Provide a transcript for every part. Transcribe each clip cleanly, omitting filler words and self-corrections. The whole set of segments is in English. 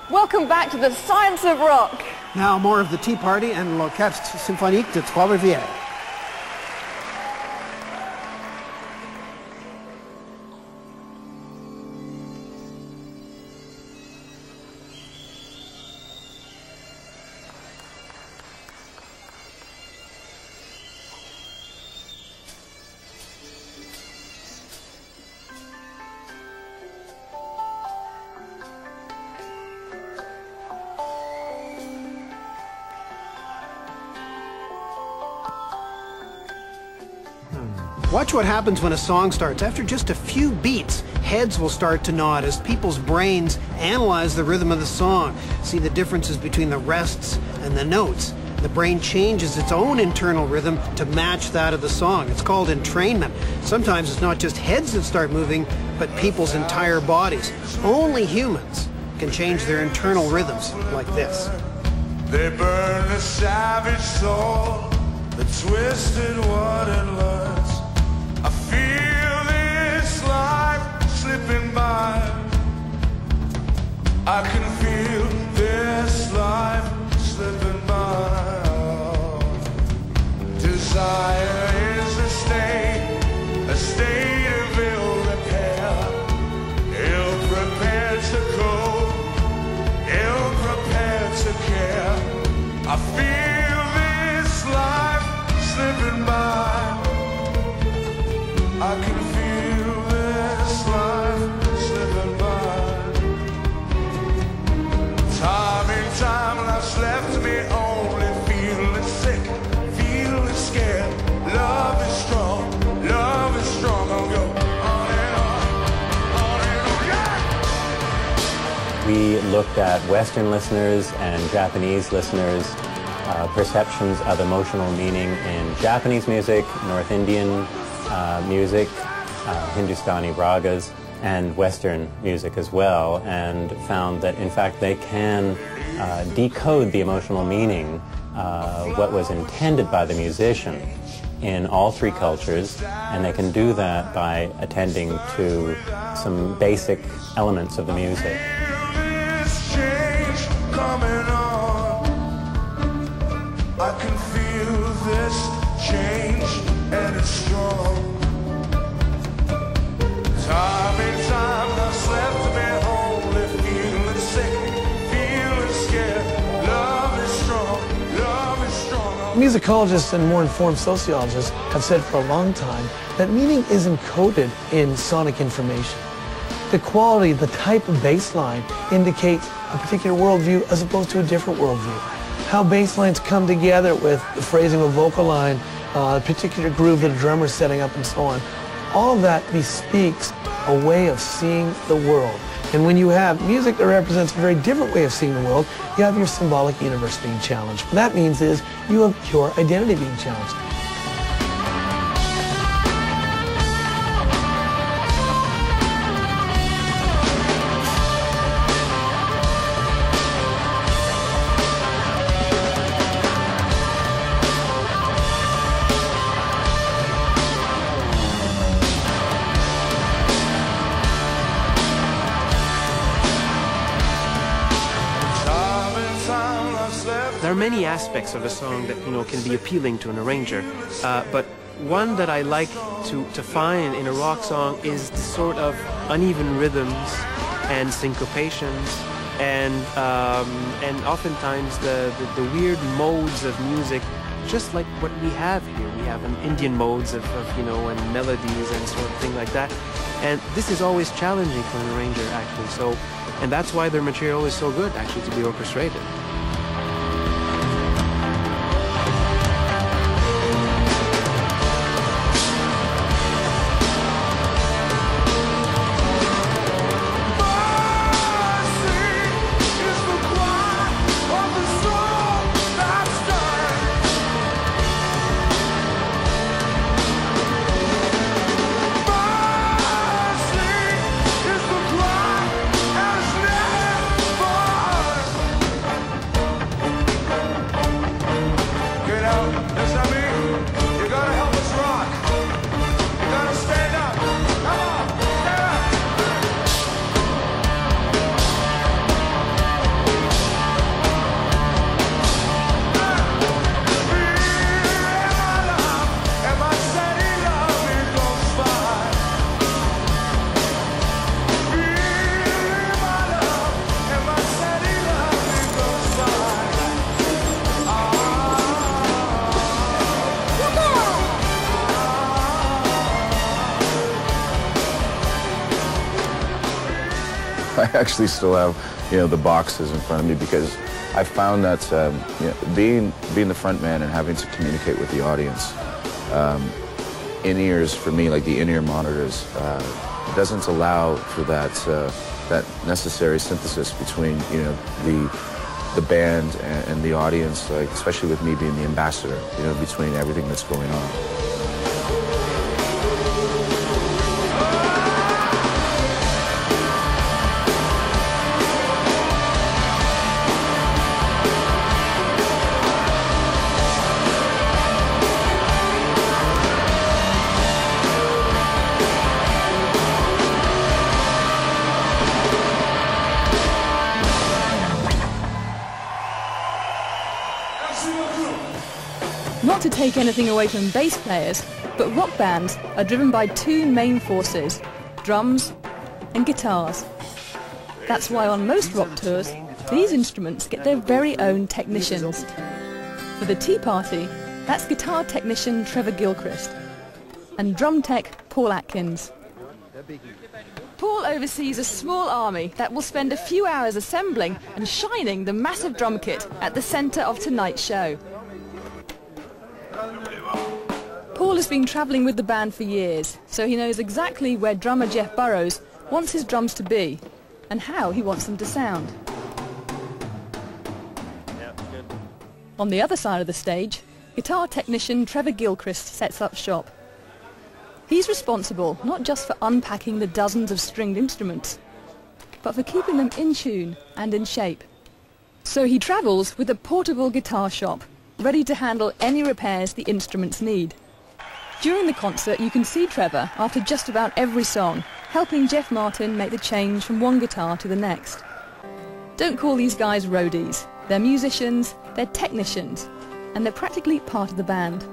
Welcome back to the science of rock. Now more of the Tea Party and l'Orchestre Symphonique de Trois-Rivières. Watch what happens when a song starts. After just a few beats, heads will start to nod as people's brains analyze the rhythm of the song, see the differences between the rests and the notes. The brain changes its own internal rhythm to match that of the song. It's called entrainment. Sometimes it's not just heads that start moving, but people's entire bodies. Only humans can change their internal rhythms like this. They burn the savage soul, the twisted what it learns. I feel this life slipping by. I can feel this life slipping by. Desire is a state of ill repair, ill prepared to cope, ill prepared to care. I feel this life slipping by. I can feel this life slipping by. Time and time life's left me only feeling sick, feeling scared. Love is strong, I'll go on and on and on, yeah! We looked at Western listeners and Japanese listeners' perceptions of emotional meaning in Japanese music, North Indian music, Hindustani ragas, and Western music as well, and found that in fact they can decode the emotional meaning, what was intended by the musician in all three cultures, and they can do that by attending to some basic elements of the music. I can feel this change and it's strong. Time and time that's left me only feeling sick, feeling scared. Love is strong, love is strong. Musicologists and more informed sociologists have said for a long time that meaning is encoded in sonic information. The quality, the type of bass line indicates a particular worldview as opposed to a different worldview. How bass lines come together with the phrasing of a vocal line, a particular groove that a drummer is setting up, and so on. All of that bespeaks a way of seeing the world. And when you have music that represents a very different way of seeing the world, you have your symbolic universe being challenged. What that means is you have your identity being challenged. There are many aspects of a song that can be appealing to an arranger, but one that I like to find in a rock song is the sort of uneven rhythms and syncopations, and oftentimes the weird modes of music, just like what we have here. We have an Indian modes of and melodies and sort of thing like that, and this is always challenging for an arranger actually. And that's why their material is so good actually to be orchestrated. I actually still have, the boxes in front of me because I found that being the front man and having to communicate with the audience, in-ears for me, like the in-ear monitors, doesn't allow for that that necessary synthesis between the band and the audience, like especially with me being the ambassador, between everything that's going on. Not to take anything away from bass players, but rock bands are driven by two main forces, drums and guitars. That's why on most rock tours, these instruments get their very own technicians. For the Tea Party, that's guitar technician Trevor Gilchrist and drum tech Paul Atkins. Paul oversees a small army that will spend a few hours assembling and shining the massive drum kit at the centre of tonight's show. Paul has been travelling with the band for years, so he knows exactly where drummer Jeff Burrows wants his drums to be and how he wants them to sound. On the other side of the stage, guitar technician Trevor Gilchrist sets up shop. He's responsible not just for unpacking the dozens of stringed instruments, but for keeping them in tune and in shape. So he travels with a portable guitar shop, ready to handle any repairs the instruments need. During the concert you can see Trevor after just about every song, helping Jeff Martin make the change from one guitar to the next. Don't call these guys roadies. They're musicians, they're technicians, and they're practically part of the band.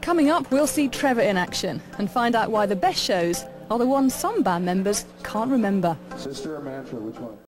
Coming up, we'll see Trevor in action and find out why the best shows are the ones some band members can't remember. Sister or Mantra, which one?